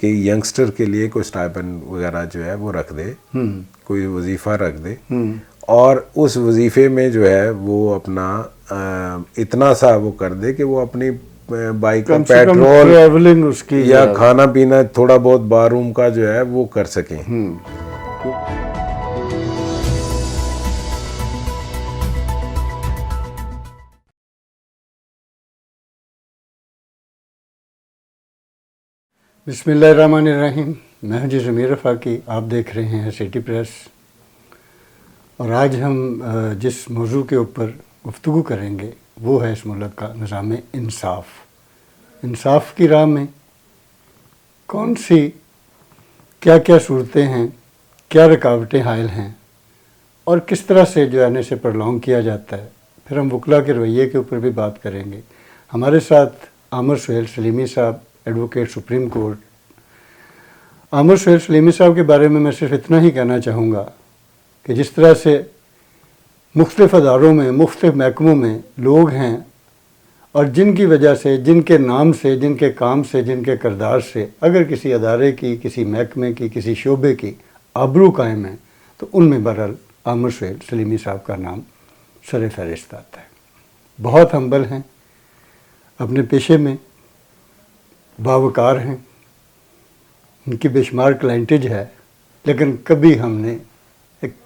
کہ ینگسٹر کے لیے کوئی اسٹائپنڈ وغیرہ جو ہے وہ رکھ دے, کوئی وظیفہ رکھ دے, اور اس وظیفے میں جو ہے وہ اپنا اتنا سا وہ کر دے کہ وہ اپنی بائک کا پیٹرول اس کی یا کھانا پینا تھوڑا بہت بار روم کا جو ہے وہ کر سکیں. بسم اللہ الرحمن الرحیم. میں ہوں جی ضمیر رفاقی, آپ دیکھ رہے ہیں سٹی پریس. اور آج ہم جس موضوع کے اوپر گفتگو کریں گے وہ ہے اس ملک کا نظام انصاف. انصاف کی راہ میں کون سی کیا کیا صورتیں ہیں, کیا رکاوٹیں حائل ہیں, اور کس طرح سے جو ہے اسے پرلونگ کیا جاتا ہے. پھر ہم وکلا کے رویے کے اوپر بھی بات کریں گے. ہمارے ساتھ عامر سہیل سلیمی صاحب, ایڈوکیٹ سپریم کورٹ. عامر سہیل سلیمی صاحب کے بارے میں صرف اتنا ہی کہنا چاہوں گا کہ جس طرح سے مختلف اداروں میں, مختلف محکموں میں لوگ ہیں اور جن کی وجہ سے, جن کے نام سے, جن کے کام سے, جن کے کردار سے اگر کسی ادارے کی, کسی محکمے کی, کسی شعبے کی آبرو قائم ہے تو ان میں بہرحال عامر سہیل سلیمی صاحب کا نام سر فہرست آتا ہے. بہت ہمبل ہیں, اپنے پیشے میں باوقار ہیں, ان کی بے شمار کلائنٹیج ہے, لیکن کبھی ہم نے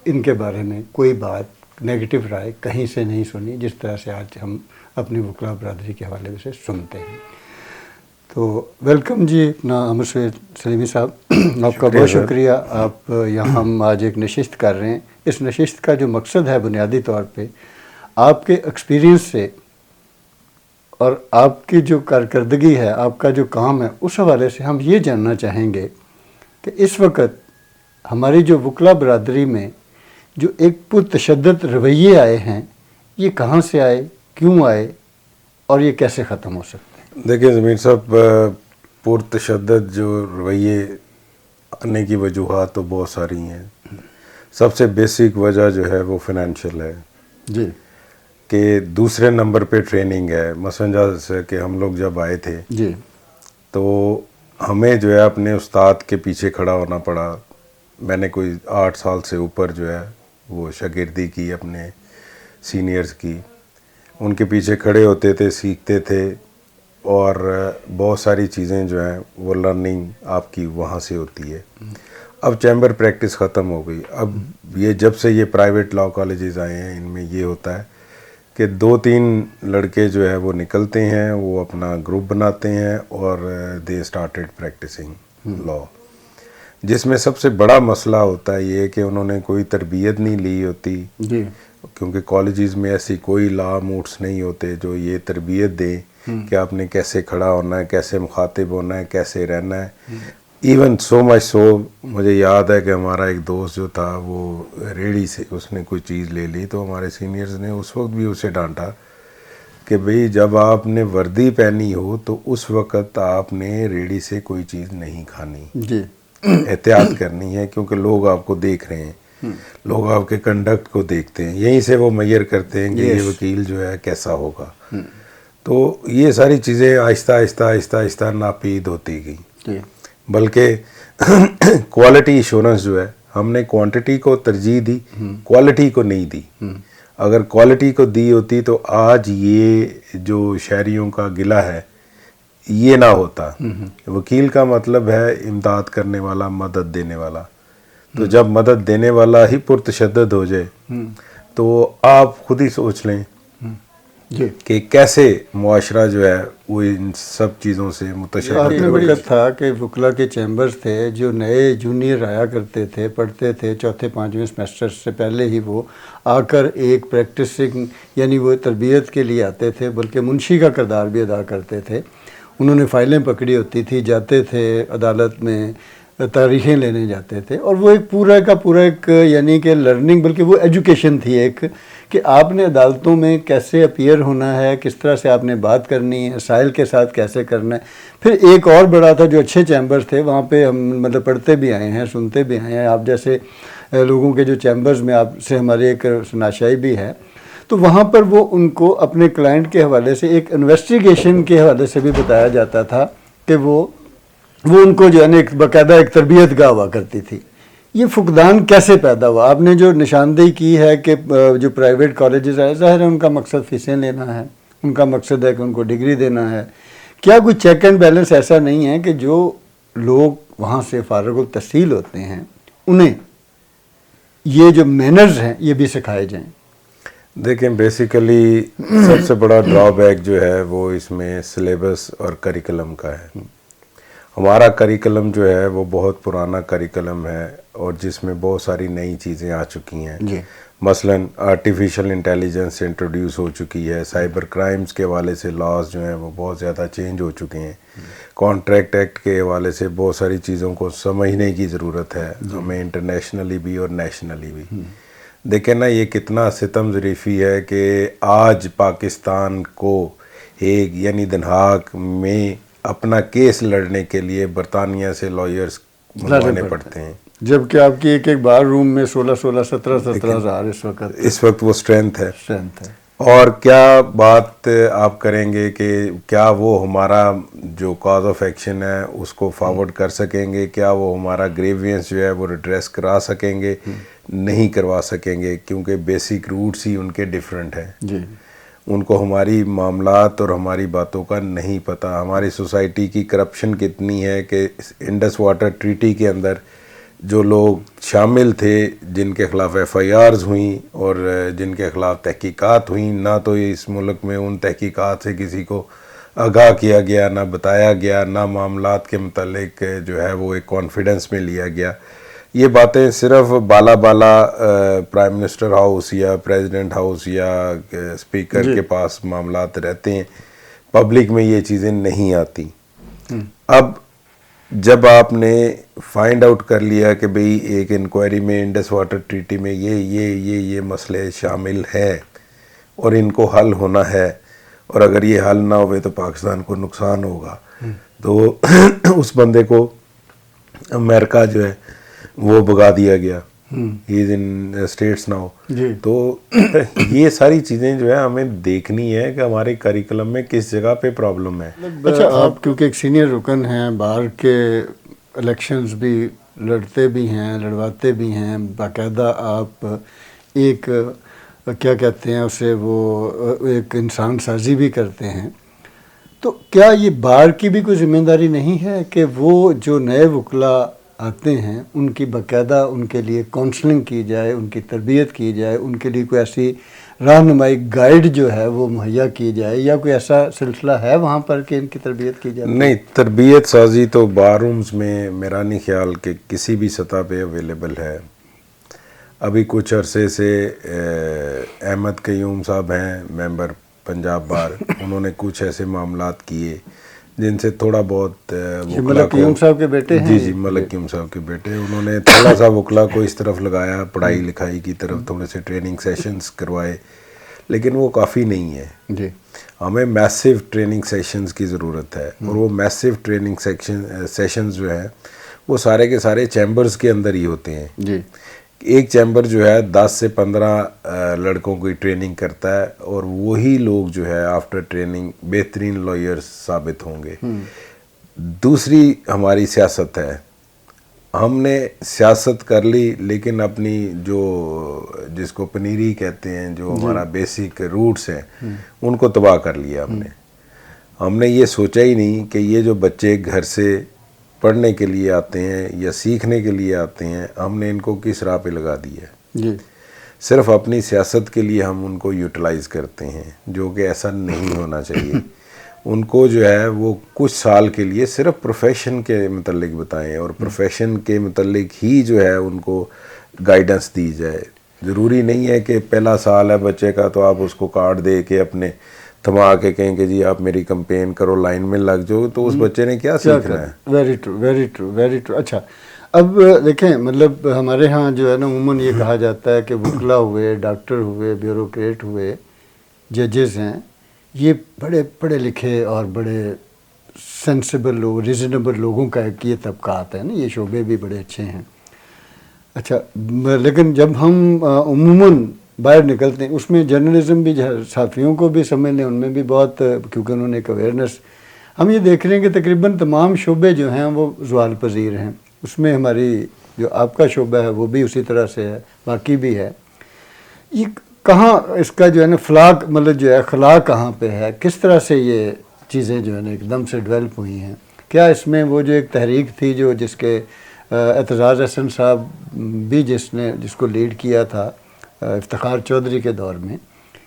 ان کے بارے میں کوئی بات نیگیٹو رائے کہیں سے نہیں سنی جس طرح سے آج ہم اپنی وکلا برادری کے حوالے سے سنتے ہیں. تو ویلکم جی اپنا عامر سہیل سلیمی صاحب. آپ کا بہت شکریہ. آپ یہاں ہم آج ایک نشست کر رہے ہیں. اس نشست کا جو مقصد ہے بنیادی طور پہ آپ کے ایکسپیرینس سے اور آپ کی جو کارکردگی ہے, آپ کا جو کام ہے, اس حوالے سے ہم یہ جاننا چاہیں گے کہ اس وقت ہماری جو وکلا برادری میں جو ایک پرتشدد رویے آئے ہیں, یہ کہاں سے آئے, کیوں آئے, اور یہ کیسے ختم ہو سکتے ہیں؟ دیکھیں ضمیر صاحب, پرتشدد جو رویے آنے کی وجوہات تو بہت ساری ہیں. سب سے بیسک وجہ جو ہے وہ فائنینشیل ہے جی, کہ دوسرے نمبر پہ ٹریننگ ہے. مثلا جیسے کہ ہم لوگ جب آئے تھے جی, تو ہمیں جو ہے اپنے استاد کے پیچھے کھڑا ہونا پڑا. میں نے کوئی 8 سال سے اوپر جو ہے وہ شاگردی کی اپنے سینئرز کی. ان کے پیچھے کھڑے ہوتے تھے, سیکھتے تھے, اور بہت ساری چیزیں جو ہیں وہ لرننگ آپ کی وہاں سے ہوتی ہے. اب چیمبر پریکٹس ختم ہو گئی. اب یہ جب سے یہ پرائیویٹ لاء کالجز آئے ہیں, ان میں یہ ہوتا ہے کہ 2-3 لڑکے جو ہے وہ نکلتے ہیں, وہ اپنا گروپ بناتے ہیں اور دے اسٹارٹیڈ پریکٹسنگ لاء. جس میں سب سے بڑا مسئلہ ہوتا ہے یہ کہ انہوں نے کوئی تربیت نہیں لی ہوتی, جی, کیونکہ کالجز میں ایسی کوئی لا موڈس نہیں ہوتے جو یہ تربیت دیں کہ آپ نے کیسے کھڑا ہونا ہے, کیسے مخاطب ہونا ہے, کیسے رہنا ہے. ایون سو مچ سو, مجھے یاد ہے کہ ہمارا ایک دوست جو تھا وہ ریڑھی سے اس نے کوئی چیز لے لی, تو ہمارے سینئرز نے اس وقت بھی اسے ڈانٹا کہ بھئی جب آپ نے وردی پہنی ہو تو اس وقت آپ نے ریڑھی سے کوئی چیز نہیں کھانی, جی, احتیاط کرنی ہے, کیونکہ لوگ آپ کو دیکھ رہے ہیں, لوگ آپ کے کنڈکٹ کو دیکھتے ہیں, یہیں سے وہ میئر کرتے ہیں کہ یہ وکیل جو ہے کیسا ہوگا. تو یہ ساری چیزیں آہستہ آہستہ آہستہ آہستہ ناپید ہوتی گئیں. بلکہ کوالٹی ایشورنس جو ہے, ہم نے کوانٹٹی کو ترجیح دی, کوالٹی کو نہیں دی. اگر کوالٹی کو دی ہوتی تو آج یہ جو شہریوں کا گلہ ہے یہ نہ ہوتا. وکیل کا مطلب ہے امداد کرنے والا, مدد دینے والا. تو جب مدد دینے والا ہی پرتشدد ہو جائے تو آپ خود ہی سوچ لیں جی, کہ کیسے معاشرہ جو ہے وہ ان سب چیزوں سے متشدد. آپ نے وقت تھا کہ وکلا کے چیمبرز تھے جو نئے جونیئر آیا کرتے تھے, پڑھتے تھے 4تھے-5ویں سمیسٹر سے پہلے ہی وہ آ کر ایک پریکٹسنگ یعنی وہ تربیت کے لیے آتے تھے, بلکہ منشی کا کردار بھی ادا کرتے تھے. انہوں نے فائلیں پکڑی ہوتی تھی, جاتے تھے عدالت میں, تاریخیں لینے جاتے تھے, اور وہ ایک پورا کا پورا ایک یعنی کہ لرننگ, بلکہ وہ ایجوکیشن تھی ایک, کہ آپ نے عدالتوں میں کیسے اپیئر ہونا ہے, کس طرح سے آپ نے بات کرنی ہے, سائل کے ساتھ کیسے کرنا ہے. پھر ایک اور بڑا تھا جو اچھے چیمبرز تھے, وہاں پہ ہم مطلب پڑھتے بھی آئے ہیں, سنتے بھی آئے ہیں. آپ جیسے لوگوں کے جو چیمبرز میں آپ سے ہماری ایک شناسائی بھی ہے, تو وہاں پر وہ ان کو اپنے کلائنٹ کے حوالے سے ایک انویسٹیگیشن کے حوالے سے بھی بتایا جاتا تھا کہ وہ وہ ان کو جو ہے نا ایک باقاعدہ ایک تربیت گاہ ہوا کرتی تھی. یہ فقدان کیسے پیدا ہوا؟ آپ نے جو نشاندہی کی ہے کہ جو پرائیویٹ کالجز ہے، ظاہر ہے ان کا مقصد فیسیں لینا ہے، ان کا مقصد ہے کہ ان کو ڈگری دینا ہے. کیا کوئی چیک اینڈ بیلنس ایسا نہیں ہے کہ جو لوگ وہاں سے فارغ التحصیل ہوتے ہیں انہیں یہ جو مینرز ہیں یہ بھی سکھائے جائیں؟ دیکھیں بیسیکلی سب سے بڑا ڈرا بیک جو ہے وہ اس میں سلیبس اور کریکلم کا ہے. ہمارا کریکلم جو ہے وہ بہت پرانا کریکلم ہے اور جس میں بہت ساری نئی چیزیں آ چکی ہیں. جی. مثلاً آرٹیفیشل انٹیلیجنس انٹروڈیوس ہو چکی ہے، سائبر کرائمز کے حوالے سے لاز جو ہیں وہ بہت زیادہ چینج ہو چکے ہیں، کانٹریکٹ ایکٹ کے حوالے سے بہت ساری چیزوں کو سمجھنے کی ضرورت ہے ہمیں، انٹرنیشنلی بھی اور نیشنلی بھی. دیکھیں نا یہ کتنا ستم ظریفی ہے کہ آج پاکستان کو ایک یعنی دن ہاگ میں اپنا کیس لڑنے کے لیے برطانیہ سے لائرز منگوانے پڑتے ہیں، جبکہ آپ کی ایک بار روم میں 17 ہزار اس وقت وہ اسٹرینتھ ہے. اسٹرینتھ ہے. اور کیا بات آپ کریں گے کہ کیا وہ ہمارا جو کاز آف ایکشن ہے اس کو فارورڈ کر سکیں گے؟ کیا وہ ہمارا گریوینس جو ہے وہ ریڈریس کرا سکیں گے؟ نہیں کروا سکیں گے، کیونکہ بیسک روٹس ہی ان کے ڈیفرنٹ ہیں. جی. ان کو ہماری معاملات اور ہماری باتوں کا نہیں پتہ. ہماری سوسائٹی کی کرپشن کتنی ہے کہ انڈس واٹر ٹریٹی کے اندر جو لوگ شامل تھے، جن کے خلاف ایف آئی آرز ہوئیں اور جن کے خلاف تحقیقات ہوئیں، نہ تو اس ملک میں ان تحقیقات سے کسی کو آگاہ کیا گیا، نہ بتایا گیا، نہ معاملات کے متعلق جو ہے وہ ایک کانفیڈنس میں لیا گیا. یہ باتیں صرف بالا پرائم منسٹر ہاؤس یا پریزیڈنٹ ہاؤس یا اسپیکر کے پاس معاملات رہتے ہیں، پبلک میں یہ چیزیں نہیں آتی. اب جب آپ نے فائنڈ آؤٹ کر لیا کہ بھئی ایک انکوائری میں انڈس واٹر ٹریٹی میں یہ مسئلے شامل ہے اور ان کو حل ہونا ہے، اور اگر یہ حل نہ ہوئے تو پاکستان کو نقصان ہوگا، تو اس بندے کو امریکہ جو ہے وہ بھگا دیا گیا. ہی از ان اسٹیٹس ناؤ. تو یہ ساری چیزیں جو ہے ہمیں دیکھنی ہے کہ ہمارے کریکلم میں کس جگہ پہ پرابلم ہے. اچھا، آپ کیونکہ ایک سینئر رکن ہیں، باہر کے الیکشنز بھی لڑتے بھی ہیں، لڑواتے بھی ہیں، باقاعدہ آپ ایک کیا کہتے ہیں اسے، وہ ایک انسان سازی بھی کرتے ہیں. تو کیا یہ بار کی بھی کوئی ذمہ داری نہیں ہے کہ وہ جو نئے وکلا آتے ہیں ان کی باقاعدہ ان کے لیے کونسلنگ کی جائے، ان کی تربیت کی جائے، ان کے لیے کوئی ایسی رہنمائی گائیڈ جو ہے وہ مہیا کی جائے، یا کوئی ایسا سلسلہ ہے وہاں پر کہ ان کی تربیت کی جائے؟ نہیں، تربیت سازی تو بار رومز میں میرا نہیں خیال کہ کسی بھی سطح پہ اویلیبل ہے. ابھی کچھ عرصے سے احمد قیوم صاحب ہیں ممبر پنجاب بار، انہوں نے کچھ ایسے معاملات کیے جن سے تھوڑا بہت ملک قیوم صاحب کے بیٹے ہیں. جی ملک قیوم صاحب کے بیٹے، انہوں نے تھوڑا سا وکلا کو اس طرف لگایا، پڑھائی لکھائی کی طرف تھوڑے سے ٹریننگ سیشنز کروائے، لیکن وہ کافی نہیں ہے. جی. ہمیں میسیو ٹریننگ سیشنز کی ضرورت ہے، اور وہ میسیو ٹریننگ سیشنز جو ہیں وہ سارے کے سارے چیمبرز کے اندر ہی ہوتے ہیں. جی. ایک چیمبر جو ہے 10 سے 15 لڑکوں کی ٹریننگ کرتا ہے، اور وہی لوگ جو ہے آفٹر ٹریننگ بہترین لائرز ثابت ہوں گے. دوسری ہماری سیاست ہے، ہم نے سیاست کر لی لیکن اپنی جو جس کو پنیری کہتے ہیں، جو ہمارا بیسک روٹس ہیں، ان کو تباہ کر لیا ہم نے. ہم نے یہ سوچا ہی نہیں کہ یہ جو بچے گھر سے پڑھنے کے لیے آتے ہیں یا سیکھنے کے لیے آتے ہیں، ہم نے ان کو کس راہ پہ لگا دیا ہے. جی. صرف اپنی سیاست کے لیے ہم ان کو یوٹیلائز کرتے ہیں، جو کہ ایسا نہیں ہونا چاہیے. ان کو جو ہے وہ کچھ سال کے لیے صرف پروفیشن کے متعلق بتائیں، اور پروفیشن کے متعلق ہی جو ہے ان کو گائیڈنس دی جائے. ضروری نہیں ہے کہ پہلا سال ہے بچے کا تو آپ اس کو کارڈ دے کے اپنے تھما کے کہیں کہ جی آپ میری کمپین کرو، لائن میں لگ جاؤ، تو اس بچے نے کیا سیکھنا ہے. Very true, very true, very true. اچھا، اب دیکھیں مطلب ہمارے ہاں جو ہے نا عموماً یہ کہا جاتا ہے کہ وکلا ہوئے، ڈاکٹر ہوئے، بیوروکریٹ ہوئے، ججز ہیں، یہ بڑے پڑھے لکھے اور بڑے سینسیبل لوگ، ریزنیبل لوگوں کا ایک یہ طبقات ہے نا، یہ شعبے بھی بڑے اچھے ہیں. اچھا، لیکن جب ہم عموماً باہر نکلتے ہیں، اس میں جرنلزم بھی صحافیوں کو بھی سمجھ لیں، ان میں بھی بہت، کیونکہ انہوں نے ایک اویئرنیس ہم یہ دیکھ رہے ہیں کہ تقریباً تمام شعبے جو ہیں وہ زوال پذیر ہیں. اس میں ہماری جو آپ کا شعبہ ہے وہ بھی اسی طرح سے ہے، باقی بھی ہے. یہ کہاں اس کا جو ہے نا فلاح مطلب جو ہے خلا کہاں پہ ہے؟ کس طرح سے یہ چیزیں جو ہے نا ایک دم سے ڈیولپ ہوئی ہیں؟ کیا اس میں وہ جو ایک تحریک تھی جو جس کے اعتزاز احسن صاحب بھی جس کو لیڈ کیا تھا افتخار چودھری کے دور میں،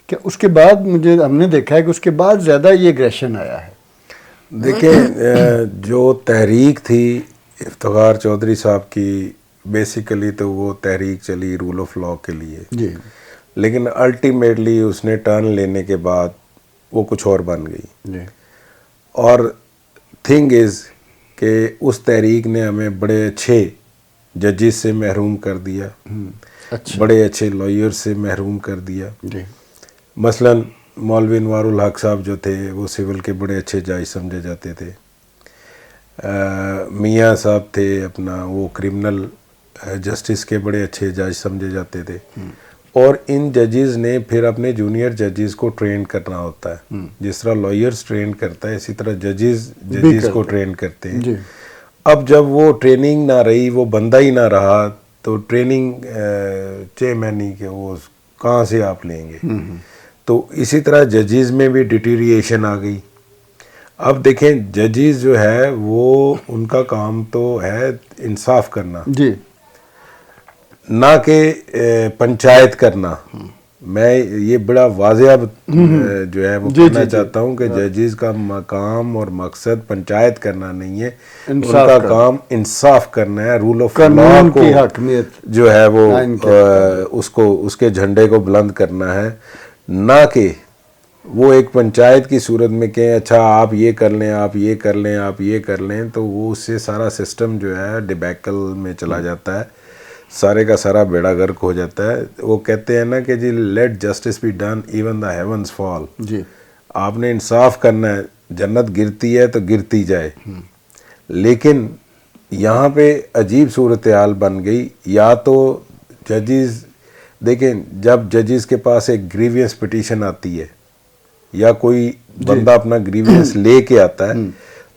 کہ اس کے بعد ہم نے دیکھا ہے کہ اس کے بعد زیادہ یہ اگریشن آیا ہے؟ دیکھیں جو تحریک تھی افتخار چودھری صاحب کی، بیسیکلی تو وہ تحریک چلی رول آف لاء کے لیے، جی. لیکن الٹیمیٹلی اس نے ٹرن لینے کے بعد وہ کچھ اور بن گئی. جی. اور تھنگ از کہ اس تحریک نے ہمیں بڑے اچھے ججز سے محروم کر دیا، اچھا. بڑے اچھے لائر سے محروم کر دیا. جی. مثلا مولوی انوار الحق صاحب جو تھے وہ سول کے بڑے اچھے جج سمجھے جاتے تھے. میاں صاحب تھے اپنا، وہ کرمنل جسٹس کے بڑے اچھے جج سمجھے جاتے تھے. اور ان ججز نے پھر اپنے جونیئر ججز کو ٹرین کرنا ہوتا ہے، جس طرح لائرز ٹرین کرتا ہے اسی طرح ججز کو ٹرین کرتے ہیں. جی. اب جب وہ ٹریننگ نہ رہی، وہ بندہ ہی نہ رہا، تو ٹریننگ چیئرمین کہ وہ کہاں سے آپ لیں گے. تو اسی طرح ججز میں بھی ڈیٹیریشن آ گئی. اب دیکھیں ججز جو ہے وہ ان کا کام تو ہے انصاف کرنا، جی. نہ کہ پنچایت کرنا. میں یہ بڑا واضح جو ہے وہ کہنا چاہتا ہوں کہ ججز کا مقام اور مقصد پنچایت کرنا نہیں ہے، ان کا کام انصاف کرنا ہے. رول آف لاء کو حاکمیت جو ہے وہ اس کے جھنڈے کو بلند کرنا ہے، نہ کہ وہ ایک پنچایت کی صورت میں کہیں اچھا آپ یہ کر لیں، آپ یہ کر لیں، آپ یہ کر لیں. تو وہ اس سے سارا سسٹم جو ہے ڈیبیکل میں چلا جاتا ہے، سارے کا سارا بیڑا غرق ہو جاتا ہے. وہ کہتے ہیں نا کہ جی let justice be done even the heavens fall. جی. آپ نے انصاف کرنا ہے، جنت گرتی ہے تو گرتی جائے. لیکن یہاں پہ عجیب صورتحال بن گئی. یا تو ججز دیکھیں، جب ججز کے پاس ایک گریوینس پٹیشن آتی ہے یا کوئی بندہ اپنا گریوینس لے کے آتا ہے،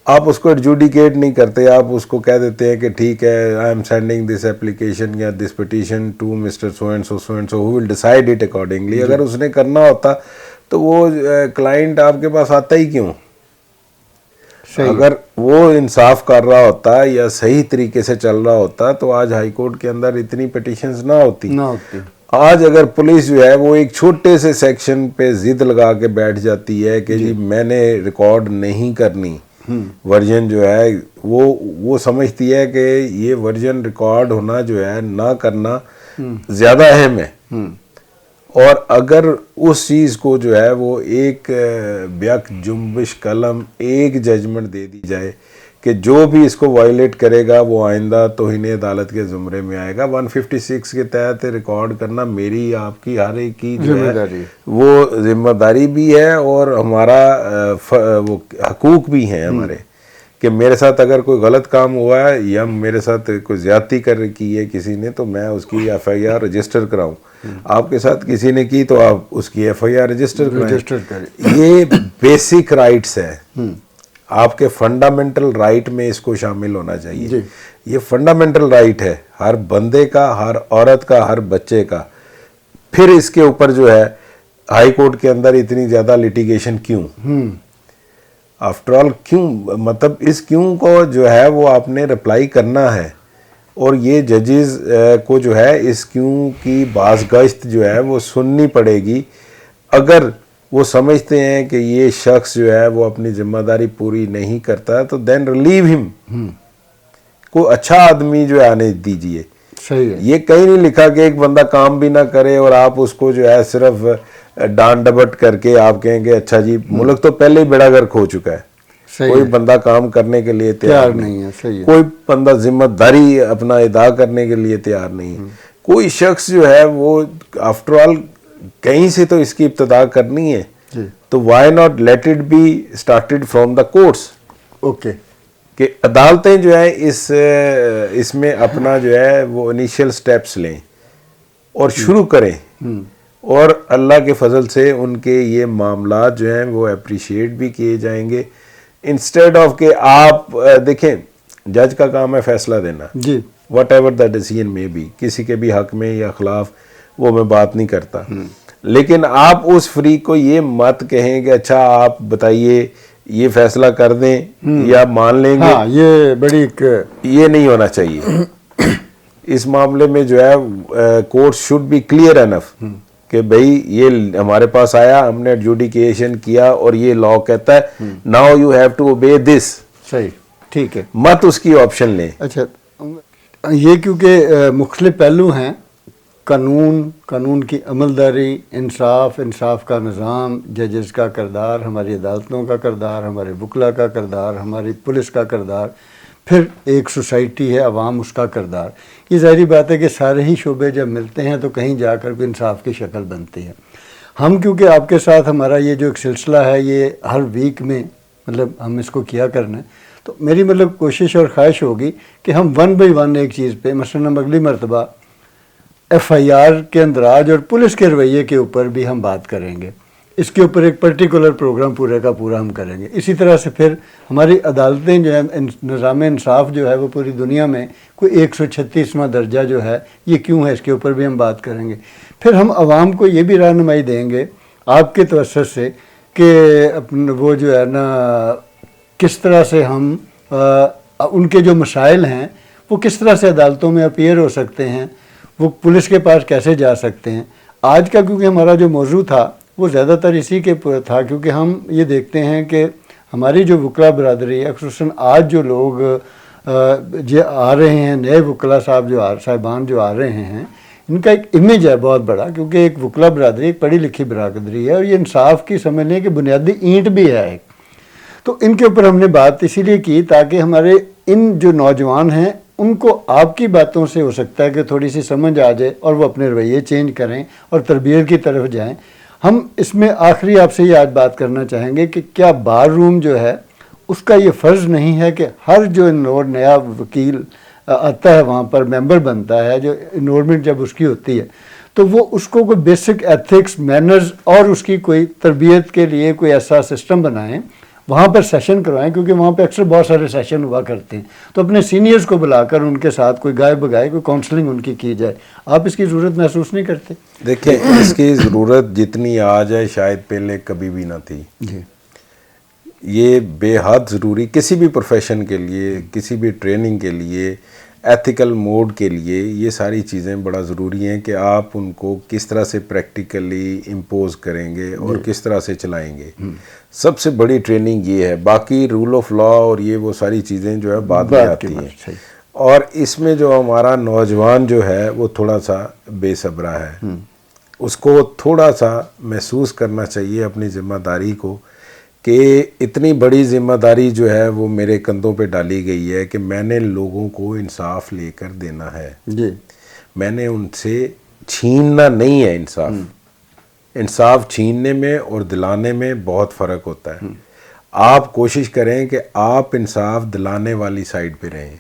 آپ اس کو ایڈجوڈیکیٹ نہیں کرتے، آپ اس کو کہہ دیتے ہیں کہ ٹھیک ہے I am sending this application یا this petition to mister so and so who will decide it accordingly. اگر اس نے کرنا ہوتا تو وہ کلائنٹ آپ کے پاس آتا ہی کیوں؟ اگر وہ انصاف کر رہا ہوتا یا صحیح طریقے سے چل رہا ہوتا تو آج ہائی کورٹ کے اندر اتنی پٹیشنز نہ ہوتی. آج اگر پولیس جو ہے وہ ایک چھوٹے سے سیکشن پہ ضد لگا کے بیٹھ جاتی ہے کہ جی میں نے ریکارڈ نہیں کرنی ورژن جو ہے، وہ سمجھتی ہے کہ یہ ورژن ریکارڈ ہونا جو ہے نہ کرنا زیادہ اہم ہے. اور اگر اس چیز کو جو ہے وہ ایک بیک جنبش قلم ایک ججمنٹ دے دی جائے کہ جو بھی اس کو وائلیٹ کرے گا وہ آئندہ توہین عدالت کے زمرے میں آئے گا. 156 کے تحت ریکارڈ کرنا میری آپ کی ہر ایک کی جو ہے وہ ذمہ داری بھی ہے اور ہمارا وہ حقوق بھی ہیں ہمارے، کہ میرے ساتھ اگر کوئی غلط کام ہوا ہے یا میرے ساتھ کوئی زیادتی کی ہے کسی نے تو میں اس کی ایف آئی آر رجسٹر کراؤں. آپ کے ساتھ کسی نے کی تو آپ اس کی ایف آئی آر رجسٹر کریں. یہ بیسک رائٹس ہے، آپ کے فنڈامنٹل رائٹ میں اس کو شامل ہونا چاہیے. یہ فنڈامنٹل رائٹ ہے ہر بندے کا، ہر عورت کا، ہر بچے کا. پھر اس کے اوپر جو ہے ہائی کورٹ کے اندر اتنی زیادہ لیٹیگیشن کیوں؟ آفٹر آل کیوں؟ مطلب اس کیوں کو جو ہے وہ آپ نے رپلائی کرنا ہے. اور یہ ججز کو جو ہے اس کیوں کی باز گشت جو ہے وہ سننی پڑے گی. اگر وہ سمجھتے ہیں کہ یہ شخص جو ہے وہ اپنی ذمہ داری پوری نہیں کرتا تو دین ریلیو ہم. کوئی اچھا آدمی جو ہے آنے دیجئے. یہ کہیں نہیں لکھا کہ ایک بندہ کام بھی نہ کرے اور آپ اس کو جو ہے صرف ڈانٹ ڈبٹ کر کے آپ کہیں گے اچھا جی ملک تو پہلے ہی بیڑا غرق ہو چکا ہے. کوئی بندہ کام کرنے کے لیے تیار نہیں ہے، کوئی بندہ ذمہ داری اپنا ادا کرنے کے لیے تیار نہیں ہے. کوئی شخص جو ہے وہ آفٹر آل کہیں سے تو اس کی ابتدا کرنی ہے، تو why not let it be started from the courts. Okay, کہ عدالتیں جو ہے اس میں اپنا جو ہے وہ انیشیل سٹیپس لیں اور شروع کریں. اور اللہ کے فضل سے ان کے یہ معاملات جو ہیں وہ اپریشیٹ بھی کیے جائیں گے. انسٹیڈ آف کہ آپ دیکھیں جج کا کام ہے فیصلہ دینا جی وٹ ایور دا ڈیسیژن میں بھی کسی کے بھی حق میں یا خلاف وہ میں بات نہیں کرتا لیکن آپ اس فریق کو یہ مت کہیں کہ اچھا آپ بتائیے یہ فیصلہ کر دیں یا مان لیں گے. ہاں یہ بڑی ایک یہ نہیں ہونا چاہیے. اس معاملے میں جو ہے کورٹ شوڈ بی کلیئر انف کہ بھئی یہ ہمارے پاس آیا ہم نے ایڈجوڈیکیشن کیا اور یہ لا کہتا ہے now you have to obey this. صحیح ٹھیک ہے. مت اس کی آپشن لیں. اچھا یہ کیونکہ مختلف پہلو ہیں قانون کی عملداری انصاف کا نظام ججز کا کردار ہماری عدالتوں کا کردار ہمارے وکلا کا کردار ہماری پولیس کا کردار پھر ایک سوسائٹی ہے عوام اس کا کردار. یہ ظاہری بات ہے کہ سارے ہی شعبے جب ملتے ہیں تو کہیں جا کر بھی انصاف کی شکل بنتی ہے. ہم کیونکہ آپ کے ساتھ ہمارا یہ جو ایک سلسلہ ہے یہ ہر ویک میں مطلب ہم اس کو کیا کرنا ہے تو میری مطلب کوشش اور خواہش ہوگی کہ ہم 1 بائی 1 ایک چیز پہ مثلاً ہم اگلی مرتبہ ایف آئی آر کے اندراج اور پولیس کے رویے کے اوپر بھی ہم بات کریں گے. اس کے اوپر ایک پرٹیکولر پروگرام پورے کا پورا ہم کریں گے. اسی طرح سے پھر ہماری عدالتیں جو ہیں نظام انصاف جو ہے وہ پوری دنیا میں کوئی 136واں درجہ جو ہے یہ کیوں ہے اس کے اوپر بھی ہم بات کریں گے. پھر ہم عوام کو یہ بھی رہنمائی دیں گے آپ کے توسط سے کہ وہ جو ہے نا کس طرح سے ہم ان کے جو مسائل ہیں وہ کس طرح سے عدالتوں میں اپیئر ہو سکتے ہیں وہ پولیس کے پاس کیسے جا سکتے ہیں. آج کا کیونکہ ہمارا جو موضوع تھا وہ زیادہ تر اسی کے تھا کیونکہ ہم یہ دیکھتے ہیں کہ ہماری جو وکلا برادری ہے خصوصاً آج جو لوگ آ رہے ہیں نئے وکلا صاحبان جو آ رہے ہیں ان کا ایک امیج ہے بہت بڑا کیونکہ ایک وکلا برادری ایک پڑھی لکھی برادری ہے اور یہ انصاف کی سمجھ لیں کہ بنیادی اینٹ بھی ہے ایک. تو ان کے اوپر ہم نے بات اسی لیے کی تاکہ ہمارے ان جو نوجوان ہیں ان کو آپ کی باتوں سے ہو سکتا ہے کہ تھوڑی سی سمجھ آ جائے اور وہ اپنے رویے چینج کریں اور تربیت کی طرف جائیں. ہم اس میں آخری آپ سے یہ آج بات کرنا چاہیں گے کہ کیا بار روم جو ہے اس کا یہ فرض نہیں ہے کہ ہر جو نیا وکیل آتا ہے وہاں پر ممبر بنتا ہے جو انرولمنٹ جب اس کی ہوتی ہے تو وہ اس کو کوئی بیسک ایتھکس مینرز اور اس کی کوئی تربیت کے لیے کوئی ایسا سسٹم بنائیں وہاں پر سیشن کروائیں کیونکہ وہاں پہ اکثر بہت سارے سیشن ہوا کرتے ہیں تو اپنے سینئرز کو بلا کر ان کے ساتھ کوئی گائے بگائے کوئی کاؤنسلنگ ان کی جائے. آپ اس کی ضرورت محسوس نہیں کرتے؟ دیکھیں اس کی ضرورت جتنی آج ہے شاید پہلے کبھی بھی نہ تھی. جی یہ بے حد ضروری کسی بھی پروفیشن کے لیے کسی بھی ٹریننگ کے لیے ایتھیکل موڈ کے لیے یہ ساری چیزیں بڑا ضروری ہیں کہ آپ ان کو کس طرح سے پریکٹیکلی امپوز کریں گے اور کس طرح سے چلائیں گے. سب سے بڑی ٹریننگ یہ ہے. باقی رول آف لا اور یہ وہ ساری چیزیں جو ہے بعد میں آتی ہیں اور اس میں جو ہمارا نوجوان جو ہے وہ تھوڑا سا بے صبرا ہے. اس کو تھوڑا سا محسوس کرنا چاہیے اپنی ذمہ داری کو کہ اتنی بڑی ذمہ داری جو ہے وہ میرے کندھوں پہ ڈالی گئی ہے کہ میں نے لوگوں کو انصاف لے کر دینا ہے. جی میں نے ان سے چھیننا نہیں ہے. انصاف چھیننے میں اور دلانے میں بہت فرق ہوتا ہے. آپ کوشش کریں کہ آپ انصاف دلانے والی سائڈ پہ رہیں.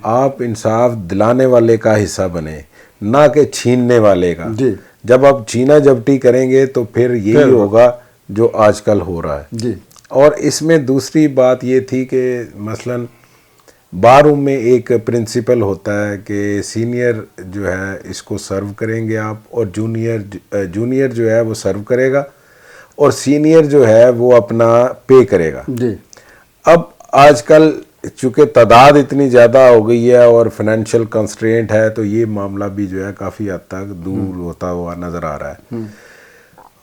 آپ انصاف دلانے والے کا حصہ بنیں نہ کہ چھیننے والے کا. جی جب آپ چھینا جھپٹی کریں گے تو پھر یہی ہوگا جو آج کل ہو رہا ہے. جی اور اس میں دوسری بات یہ تھی کہ مثلاً بار روم میں ایک پرنسپل ہوتا ہے کہ سینئر جو ہے اس کو سرو کریں گے آپ اور جونیئر جو ہے وہ سرو کرے گا اور سینئر جو ہے وہ اپنا پے کرے گا. جی اب آج کل چونکہ تعداد اتنی زیادہ ہو گئی ہے اور فائنینشیل کنسٹرینٹ ہے تو یہ معاملہ بھی جو ہے کافی حد تک دور ہوتا ہوا نظر آ رہا ہے.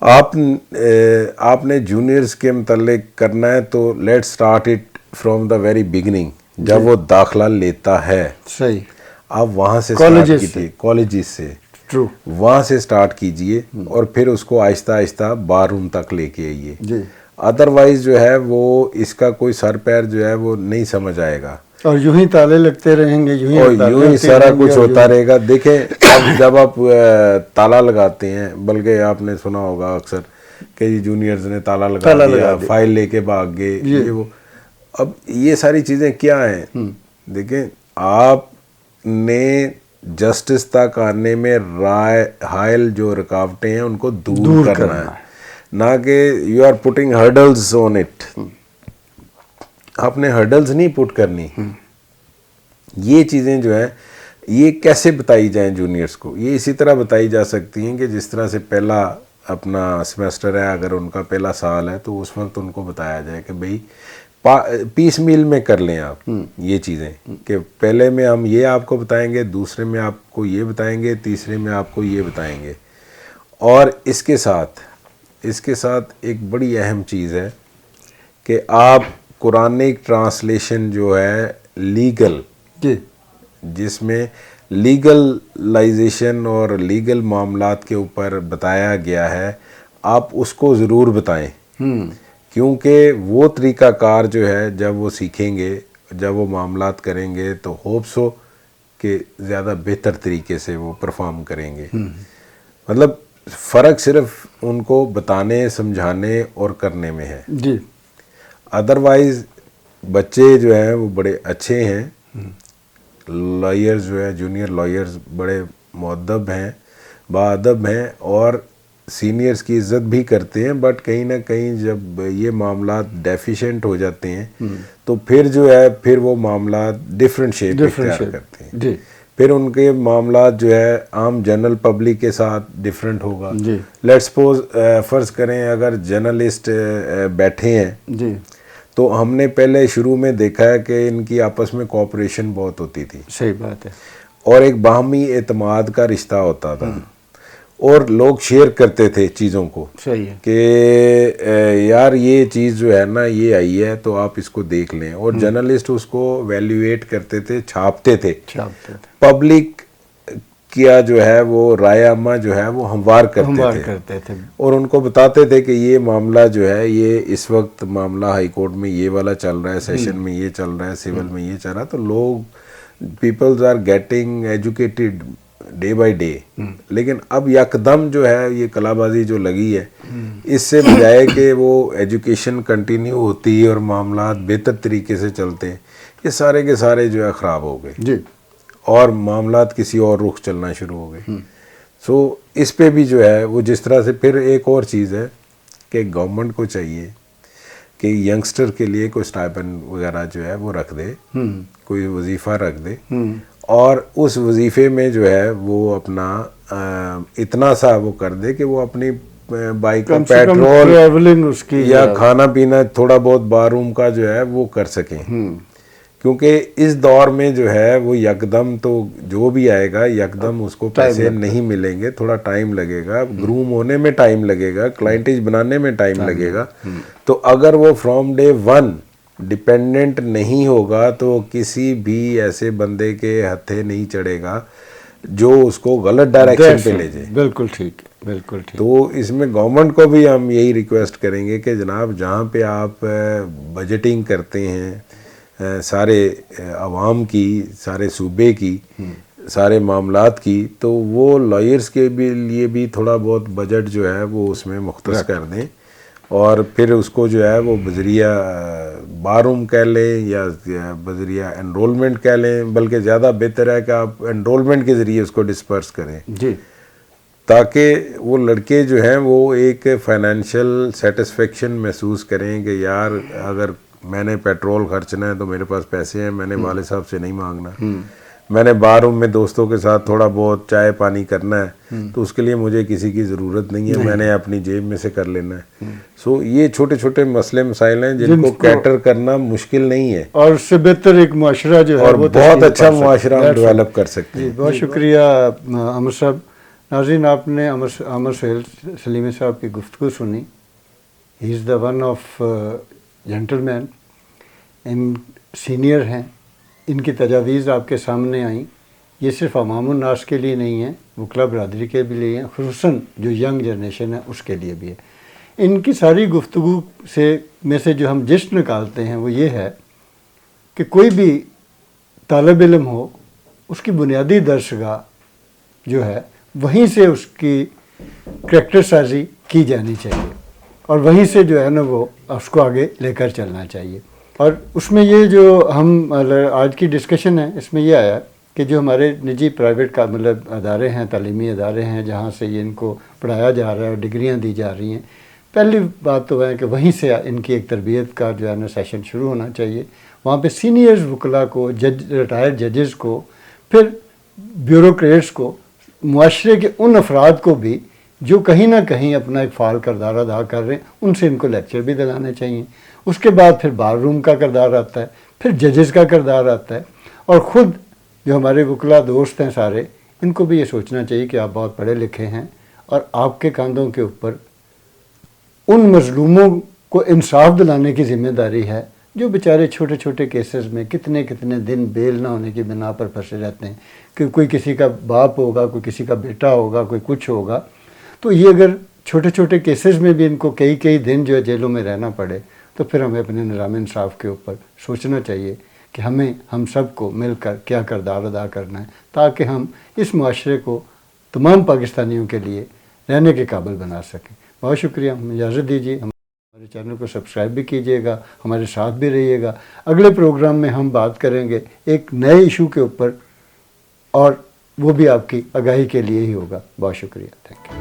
آپ نے جونیئرز کے متعلق کرنا ہے تو let start it from the very beginning. جب وہ داخلہ لیتا ہے صحیح آپ وہاں سے سٹارٹ کیجیے کالجز سے ٹرو وہاں سے سٹارٹ کیجئے اور پھر اس کو آہستہ آہستہ بار روم تک لے کے آئیے. جی ادروائز جو ہے وہ اس کا کوئی سر پیر جو ہے وہ نہیں سمجھ آئے گا اور یوں ہی تالے لگتے رہیں گے یوں ہی سارا کچھ ہوتا رہے گا. دیکھیں اب جب آپ تالا لگاتے ہیں بلکہ آپ نے سنا ہوگا اکثر کہ جونیئرز نے تالا لگا دیا فائل لے کے بھاگ گئے یہ وہ. اب یہ ساری چیزیں کیا ہیں؟ دیکھیں آپ نے جسٹس تک آنے میں حائل جو رکاوٹیں ہیں ان کو دور کرنا ہے نہ کہ you are putting hurdles on it. آپ نے ہرڈلز نہیں پٹ کرنی. یہ چیزیں جو ہیں یہ کیسے بتائی جائیں جونیئرس کو؟ یہ اسی طرح بتائی جا سکتی ہیں کہ جس طرح سے پہلا اپنا سیمسٹر ہے، اگر ان کا پہلا سال ہے تو اس وقت ان کو بتایا جائے کہ بھئی پیس میل میں کر لیں آپ یہ چیزیں، کہ پہلے میں ہم یہ آپ کو بتائیں گے، دوسرے میں آپ کو یہ بتائیں گے، تیسرے میں آپ کو یہ بتائیں گے. اور اس کے ساتھ ایک بڑی اہم چیز ہے کہ آپ قرآنک ٹرانسلیشن جو ہے لیگل، جی جس میں لیگلائزیشن اور لیگل معاملات کے اوپر بتایا گیا ہے، آپ اس کو ضرور بتائیں. کیونکہ وہ طریقہ کار جو ہے جب وہ سیکھیں گے، جب وہ معاملات کریں گے تو ہوپس ہو کہ زیادہ بہتر طریقے سے وہ پرفارم کریں گے. مطلب فرق صرف ان کو بتانے، سمجھانے اور کرنے میں ہے. جی ادروائز بچے جو ہیں وہ بڑے اچھے ہیں، لائرز جو ہے جونیئر لائرز بڑے مؤدب ہیں، باادب ہیں اور سینئرز کی عزت بھی کرتے ہیں. بٹ کہیں نہ کہیں جب یہ معاملات ڈیفیشینٹ ہو جاتے ہیں تو پھر جو ہے پھر وہ معاملات ڈیفرنٹ شیپ اختیار کرتے ہیں. جی پھر ان کے معاملات جو ہے عام جنرل پبلک کے ساتھ ڈیفرنٹ ہوگا. جی لیٹ سپوز فرض کریں اگر جرنلسٹ بیٹھے ہیں جی تو ہم نے پہلے شروع میں دیکھا ہے کہ ان کی آپس میں کوآپریشن بہت ہوتی تھی، صحیح بات ہے. اور ایک باہمی اعتماد کا رشتہ ہوتا تھا، اور لوگ شیئر کرتے تھے چیزوں کو صحیح ہے. کہ یار یہ چیز جو ہے نا یہ آئی ہے تو آپ اس کو دیکھ لیں، اور جرنلسٹ اس کو ویلیویٹ کرتے تھے، چھاپتے تھے. پبلک کیا جو ہے وہ رائے عامہ جو ہے وہ ہموار کرتے تھے اور ان کو بتاتے تھے کہ یہ معاملہ جو ہے یہ اس وقت معاملہ ہائی کورٹ میں یہ والا چل رہا ہے، سیشن میں یہ چل رہا ہے، سول میں یہ چل رہا ہے. تو لوگ peoples are getting educated day by day. لیکن اب یکدم جو ہے یہ کلا بازی جو لگی ہے، اس سے بجائے کہ وہ ایجوکیشن کنٹینیو ہوتی اور معاملات بہتر طریقے سے چلتے، یہ سارے کے سارے جو ہے خراب ہو گئے جی اور معاملات کسی اور رخ چلنا شروع ہو گئے. سو اس پہ بھی جو ہے وہ جس طرح سے پھر ایک اور چیز ہے کہ گورنمنٹ کو چاہیے کہ ینگسٹر کے لیے کوئی اسٹائپنڈ وغیرہ جو ہے وہ رکھ دے، کوئی وظیفہ رکھ دے، اور اس وظیفے میں جو ہے وہ اپنا اتنا سا وہ کر دے کہ وہ اپنی بائک کا پیٹرول اس کی یا کھانا پینا تھوڑا بہت بار روم کا جو ہے وہ کر سکیں. کیونکہ اس دور میں جو ہے وہ یکدم تو جو بھی آئے گا یکدم اس کو پیسے نہیں ملیں گے، تھوڑا ٹائم لگے گا، گروم ہونے میں ٹائم لگے گا، کلائنٹیج بنانے میں ٹائم لگے گا. تو اگر وہ فرام ڈے ون ڈپینڈنٹ نہیں ہوگا تو کسی بھی ایسے بندے کے ہتھے نہیں چڑھے گا جو اس کو غلط ڈائریکشن پہ لے جائے. بالکل ٹھیک، بالکل ٹھیک. تو اس میں گورنمنٹ کو بھی ہم یہی ریکویسٹ کریں گے کہ جناب جہاں پہ آپ بجٹنگ کرتے ہیں سارے عوام کی، سارے صوبے کی، سارے معاملات کی، تو وہ لائرز کے بھی لیے بھی تھوڑا بہت بجٹ جو ہے وہ اس میں مختص کر دیں، اور پھر اس کو جو ہے وہ بذریعہ بار روم کہہ لیں یا بذریعہ انرولمنٹ کہہ لیں، بلکہ زیادہ بہتر ہے کہ آپ انرولمنٹ کے ذریعے اس کو ڈسپرس کریں جی، تاکہ وہ لڑکے جو ہیں وہ ایک فائنینشیل سیٹسفیکشن محسوس کریں کہ یار اگر میں نے پیٹرول خرچنا ہے تو میرے پاس پیسے ہیں، میں نے والد صاحب سے نہیں مانگنا. میں نے بار روم میں دوستوں کے ساتھ تھوڑا بہت چائے پانی کرنا ہے تو اس کے لیے مجھے کسی کی ضرورت نہیں ہے، میں نے اپنی جیب میں سے کر لینا ہے. سو یہ چھوٹے چھوٹے مسئلے مسائل ہیں جن کو کیٹر کرنا مشکل نہیں ہے، اور اس سے بہتر ایک معاشرہ جو ہے اور وہ بہت اچھا معاشرہ ہم ڈیولپ کر سکتے ہیں. بہت شکریہ عمر صاحب. ناظرین، آپ نے عمر سہیل سلیمی صاحب کی گفتگو سنی. He is the one of gentleman, senior ہیں. ان کی تجاویز آپ کے سامنے آئیں. یہ صرف عوام الناس کے لیے نہیں ہیں، وکلا برادری کے بھی لیے ہیں، خصوصاً جو ینگ جنریشن ہے اس کے لیے بھی ہے. ان کی ساری گفتگو سے جو ہم جسٹ نکالتے ہیں وہ یہ ہے کہ کوئی بھی طالب علم ہو، اس کی بنیادی درسگاہ جو ہے وہیں سے اس کی کریکٹر سازی کی جانی چاہیے، اور وہیں سے جو ہے نا وہ اس کو آگے لے کر چلنا چاہیے. اور اس میں یہ جو ہم آج کی ڈسکشن ہے اس میں یہ آیا کہ جو ہمارے نجی پرائیویٹ کا ادارے ہیں، تعلیمی ادارے ہیں جہاں سے یہ ان کو پڑھایا جا رہا ہے اور ڈگریاں دی جا رہی ہیں، پہلی بات تو ہے کہ وہیں سے ان کی ایک تربیت کا جو ہے نا سیشن شروع ہونا چاہیے. وہاں پہ سینئرز وکلاء کو، ریٹائرڈ ججز کو، پھر بیوروکریٹس کو، معاشرے کے ان افراد کو بھی جو کہیں نہ کہیں اپنا ایک فعال کردار ادا کر رہے ہیں، ان سے ان کو لیکچر بھی دلانے چاہیے. اس کے بعد پھر بار روم کا کردار آتا ہے، پھر ججز کا کردار آتا ہے، اور خود جو ہمارے وکلاء دوست ہیں سارے، ان کو بھی یہ سوچنا چاہیے کہ آپ بہت پڑھے لکھے ہیں اور آپ کے کاندھوں کے اوپر ان مظلوموں کو انصاف دلانے کی ذمہ داری ہے جو بیچارے چھوٹے چھوٹے کیسز میں کتنے کتنے دن بیل نہ ہونے کی بنا پر پھنسے رہتے ہیں. کہ کوئی کسی کا باپ ہوگا، کوئی کسی کا بیٹا ہوگا، کوئی کچھ ہوگا، تو یہ اگر چھوٹے چھوٹے کیسز میں بھی ان کو کئی دن جو ہے جیلوں میں رہنا پڑے، تو پھر ہمیں اپنے نظام انصاف کے اوپر سوچنا چاہیے کہ ہم سب کو مل کر کیا کردار ادا کرنا ہے تاکہ ہم اس معاشرے کو تمام پاکستانیوں کے لیے رہنے کے قابل بنا سکیں. بہت شکریہ. ہمیں اجازت دیجیے. ہمارے چینل کو سبسکرائب بھی کیجیے گا، ہمارے ساتھ بھی رہیے گا. اگلے پروگرام میں ہم بات کریں گے ایک نئے ایشو کے اوپر، اور وہ بھی آپ کی آگاہی کے لیے ہی ہوگا. بہت شکریہ. Thank you.